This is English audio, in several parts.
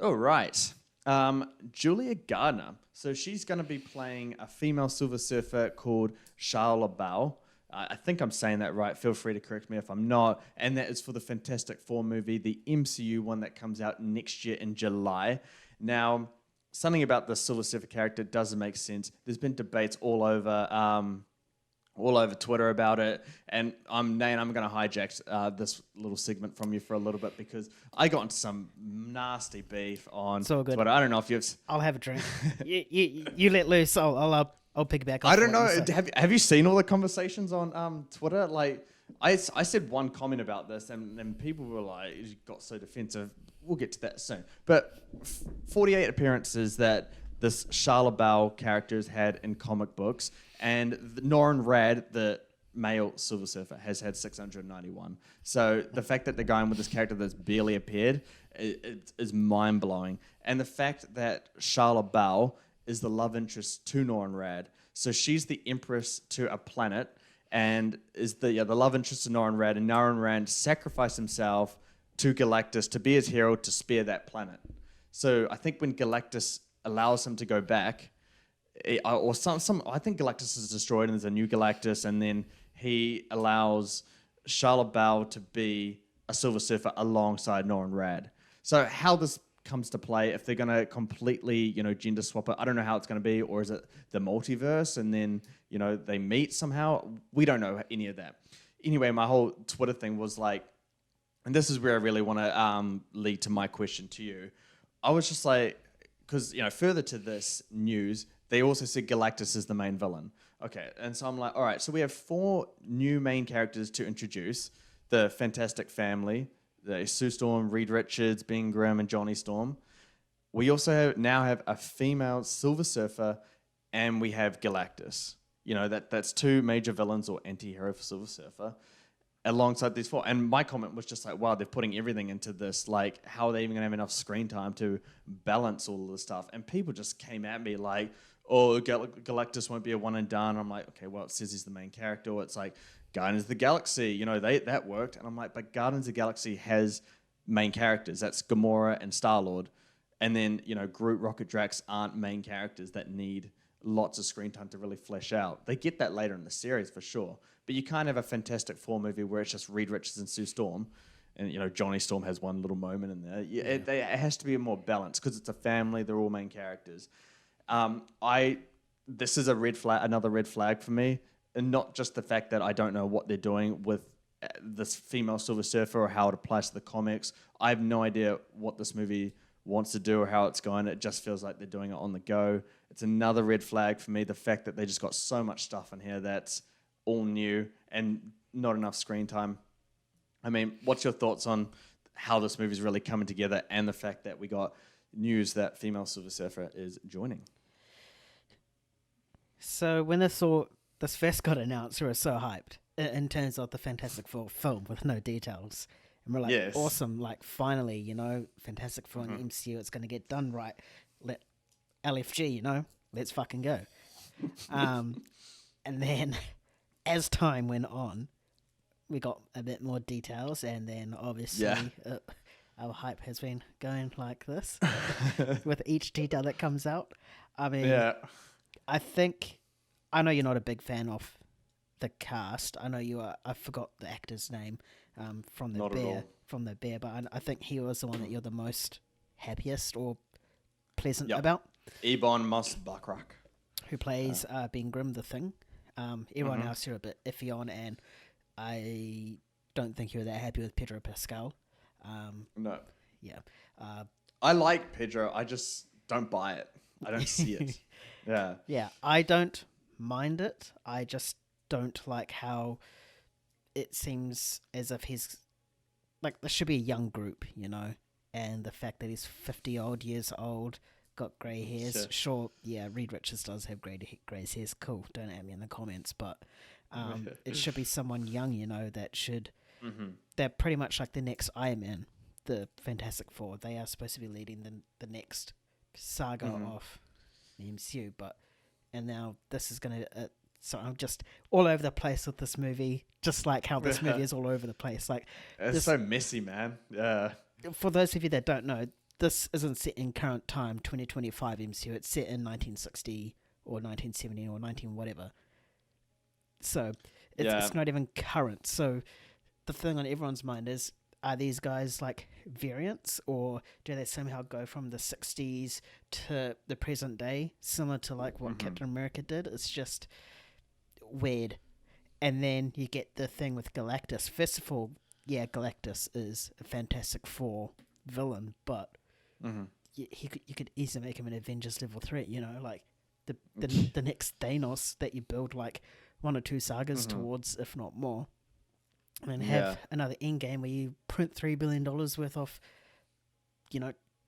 Oh, right. Julia Garner. So she's going to be playing a female Silver Surfer called Shalla-Bal. I think I'm saying that right. Feel free to correct me if I'm not. And that is for the Fantastic Four movie, the MCU one that comes out next year in July. Now, something about the Silver Surfer character doesn't make sense. There's been debates all over Twitter about it, and I'm going to hijack this little segment from you for a little bit because I got into some nasty beef on Twitter. I don't know if you've... I'll have a drink. you let loose. I'll piggyback. I don't know. Have you seen all the conversations on Twitter? Like, I said one comment about this, and people were like, you got so defensive. We'll get to that soon. But 48 appearances that this Shalla-Bal character has had in comic books, and Norrin Rad, the male Silver Surfer, has had 691. So the fact that they're going with this character that's barely appeared is mind-blowing. And the fact that Shalla-Bal is the love interest to Norrin Rad. So she's the empress to a planet and is the love interest to Norrin Rad, and Norrin Rad sacrificed himself to Galactus to be his hero to spare that planet. So I think when Galactus allows him to go back, I think Galactus is destroyed and there's a new Galactus, and then he allows Shalla-Bal to be a Silver Surfer alongside Norrin Rad. So how this comes to play, if they're going to completely, gender swap it, I don't know how it's going to be, or is it the multiverse and then, they meet somehow? We don't know any of that. Anyway, my whole Twitter thing was like, and this is where I really want to lead to my question to you. I was just like, because, further to this news, they also said Galactus is the main villain. Okay, and so I'm like, all right, so we have 4 new main characters to introduce. The Fantastic Family, the Sue Storm, Reed Richards, Ben Grimm, and Johnny Storm. We also now have a female Silver Surfer, and we have Galactus. That's 2 major villains or anti-hero for Silver Surfer alongside these 4. And my comment was just like, wow, they're putting everything into this. Like, how are they even going to have enough screen time to balance all of this stuff? And people just came at me like, oh, Galactus won't be a one and done. I'm like, okay, well, it says he's the main character. It's like Guardians of the Galaxy, that worked. And I'm like, but Guardians of the Galaxy has main characters. That's Gamora and Star-Lord. And then, Groot, Rocket, Drax aren't main characters that need lots of screen time to really flesh out. They get that later in the series for sure. But you can't have a Fantastic Four movie where it's just Reed Richards and Sue Storm. And, Johnny Storm has one little moment in there. It has to be more balanced because it's a family. They're all main characters. This is another red flag for me, and not just the fact that I don't know what they're doing with this female Silver Surfer or how it applies to the comics. I have no idea what this movie wants to do or how it's going. It just feels like they're doing it on the go. It's another red flag for me, the fact that they just got so much stuff in here that's all new and not enough screen time. I mean, what's your thoughts on how this movie's really coming together and the fact that we got news that female Silver Surfer is joining? So when this first got announced, we were so hyped in terms of the Fantastic Four film with no details. And we're like, yes. Awesome, like finally, Fantastic Four in the MCU, it's going to get done right. Let LFG, let's fucking go. And then as time went on, we got a bit more details, and then obviously our hype has been going like this with each detail that comes out. I mean, I know you're not a big fan of the cast. I know you are. I forgot the actor's name from the bear, but I think he was the one that you're the most happiest or pleasant about. Ebon Moss-Bachrach, who plays Ben Grimm, the Thing. Everyone else you're a bit iffy on, and I don't think you're that happy with Pedro Pascal. No. Yeah. I like Pedro. I just don't buy it. I don't see it. Yeah. Yeah. I don't mind it. I just don't like how it seems as if he's like, this should be a young group, and the fact that he's 50-odd years old, got grey hairs. Sure, yeah, Reed Richards does have grey hairs. Cool. Don't at me in the comments, but it should be someone young, that should. They're pretty much like the next Iron Man, the Fantastic Four. They are supposed to be leading the next saga of the MCU, and now this is gonna. So I'm just all over the place with this movie, just like how this movie is all over the place. Like it's so messy, man. Yeah. For those of you that don't know, this isn't set in current time, 2025 MCU. It's set in 1960 or 1970 or 19 whatever. So it's not even current. So the thing on everyone's mind is, are these guys like variants, or do they somehow go from the 60s to the present day, similar to like what Captain America did? It's just weird. And then you get the thing with Galactus. First of all, yeah, Galactus is a Fantastic Four villain, but you could easily make him an Avengers level threat. You know, like the next Thanos that you build like 1 or 2 sagas towards, if not more. And have another Endgame where you print $3 billion worth of,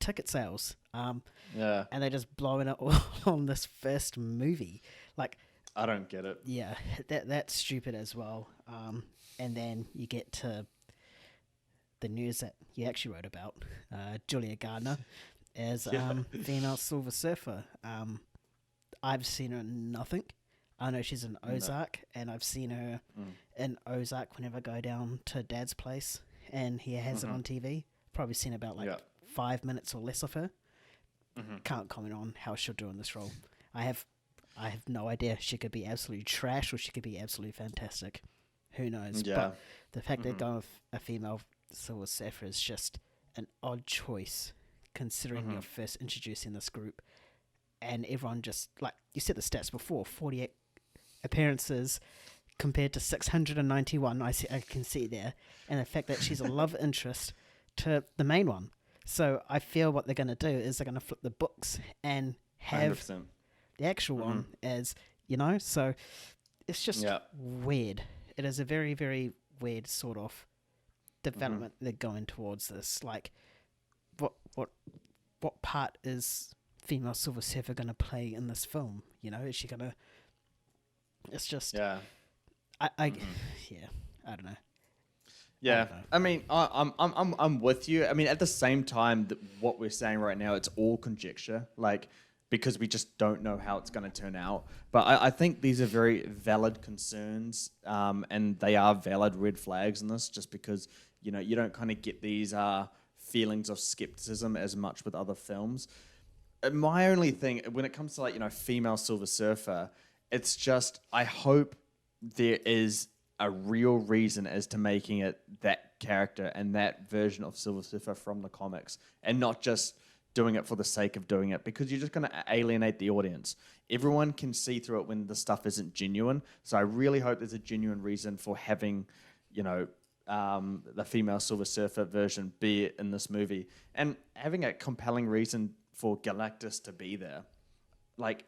ticket sales. And they just blowing it all on this first movie. Like, I don't get it. Yeah, that's stupid as well. And then you get to the news that you actually wrote about, Julia Garner as female Silver Surfer. I've seen her in nothing. I know she's in Ozark, and I've seen her in Ozark whenever I go down to Dad's place, and he has it on TV. Probably seen about 5 minutes or less of her. Can't comment on how she'll do in this role. I have no idea. She could be absolutely trash, or she could be absolutely fantastic. Who knows? Yeah. But the fact they're going with a female Silver Surfer is just an odd choice, considering you're first introducing this group, and everyone just, like you said the stats before, 48 appearances compared to 691. I can see there, and the fact that she's a love interest to the main one. So I feel what they're going to do is they're going to flip the books and have 100%. The actual one as, so it's just weird. It is a very, very weird sort of development they're going towards this. Like, what part is female Silver Surfer going to play in this film? Is she going to... It's just... I don't know. Yeah, I mean, I'm with you. I mean, at the same time, what we're saying right now, it's all conjecture, like, because we just don't know how it's going to turn out. But I think these are very valid concerns, and they are valid red flags in this, just because, you don't kind of get these feelings of skepticism as much with other films. My only thing, when it comes to, female Silver Surfer, it's just, I hope there is a real reason as to making it that character and that version of Silver Surfer from the comics, and not just doing it for the sake of doing it, because you're just going to alienate the audience. Everyone can see through it when the stuff isn't genuine. So I really hope there's a genuine reason for having, the female Silver Surfer version be in this movie, and having a compelling reason for Galactus to be there. Like,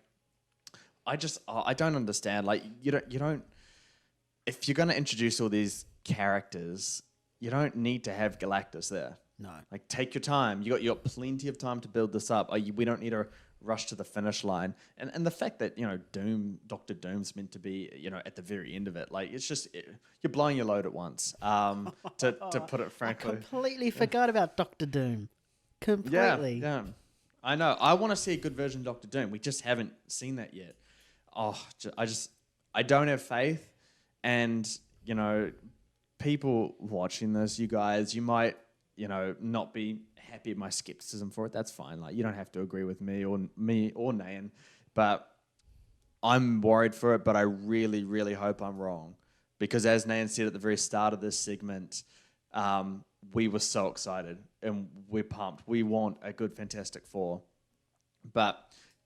I don't understand. Like, you don't. If you're going to introduce all these characters, you don't need to have Galactus there. No. Like, take your time. You got plenty of time to build this up. We don't need to rush to the finish line. And the fact that, Doctor Doom's meant to be, at the very end of it, like, it's just, you're blowing your load at once, to put it frankly. I completely forgot about Doctor Doom. Completely. Yeah. I know. I want to see a good version of Doctor Doom. We just haven't seen that yet. I don't have faith. And, people watching this, you guys, you might, not be happy with my skepticism for it. That's fine. Like, you don't have to agree with me or Nayan, but I'm worried for it. But I really, really hope I'm wrong, because as Nayan said at the very start of this segment, we were so excited and we're pumped. We want a good Fantastic Four. But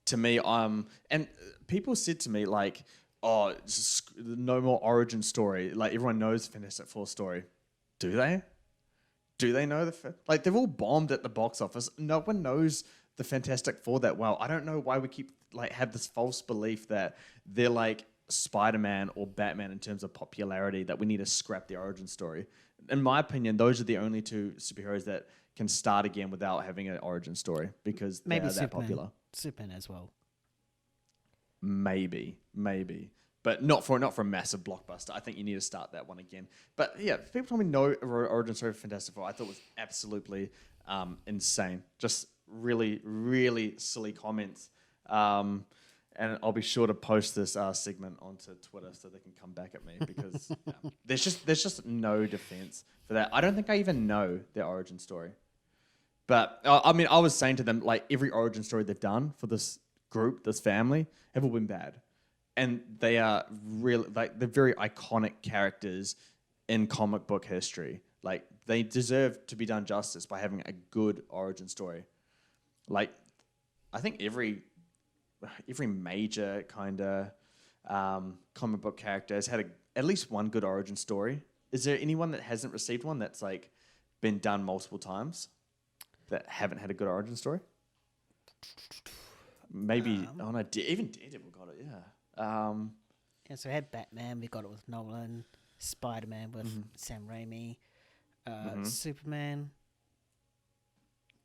to me, and people said to me, like, oh, no more origin story. Like, everyone knows the Fantastic Four story. Do they? Do they know like, they've all bombed at the box office. No one knows the Fantastic Four that well. I don't know why we keep, have this false belief that they're like Spider-Man or Batman in terms of popularity, that we need to scrap the origin story. In my opinion, those are the only two superheroes that can start again without having an origin story, because they're that popular. Superman as well. Maybe, but not for a massive blockbuster. I think you need to start that one again. But yeah, people told me no origin story for Fantastic Four. I thought it was absolutely insane. Just really, really silly comments. And I'll be sure to post this segment onto Twitter so they can come back at me, because there's just no defense for that. I don't think I even know their origin story. But I mean, I was saying to them, like, every origin story they've done for this group, this family, have all been bad. And they are really, like, they're very iconic characters in comic book history. Like, they deserve to be done justice by having a good origin story. Like, I think every major kind of comic book character has had at least one good origin story. Is there anyone that hasn't received one that's like been done multiple times that haven't had a good origin story? Maybe even Daredevil got it. Yeah. Yeah, so we had Batman. We got it with Nolan. Spider-Man with Sam Raimi. Superman.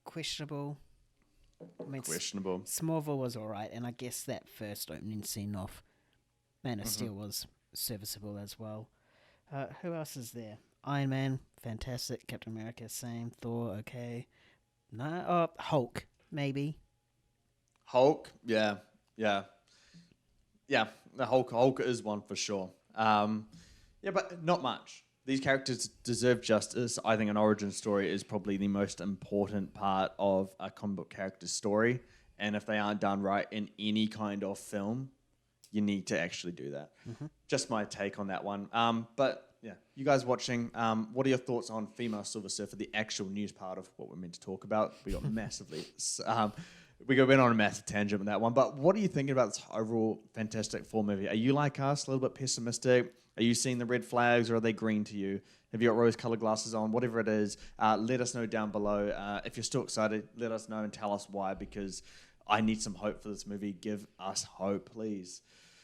Questionable. I mean, Questionable. Smallville was alright, and I guess that first opening scene off Man of Steel was serviceable as well. Who else is there? Iron Man, fantastic. Captain America, same. Thor, okay. No, Hulk, maybe. Hulk, yeah. The Hulk is one for sure. But not much. These characters deserve justice. I think an origin story is probably the most important part of a comic book character's story. And if they aren't done right in any kind of film, you need to actually do that. Just my take on that one. But yeah, you guys watching, what are your thoughts on Female Silver Surfer, the actual news part of what we're meant to talk about? We got massively... went on a massive tangent with that one. But what are you thinking about this overall Fantastic Four movie? Are you like us, a little bit pessimistic? Are you seeing the red flags, or are they green to you? Have you got rose-colored glasses on? Whatever it is, let us know down below. If you're still excited, let us know and tell us why, because I need some hope for this movie. Give us hope, please.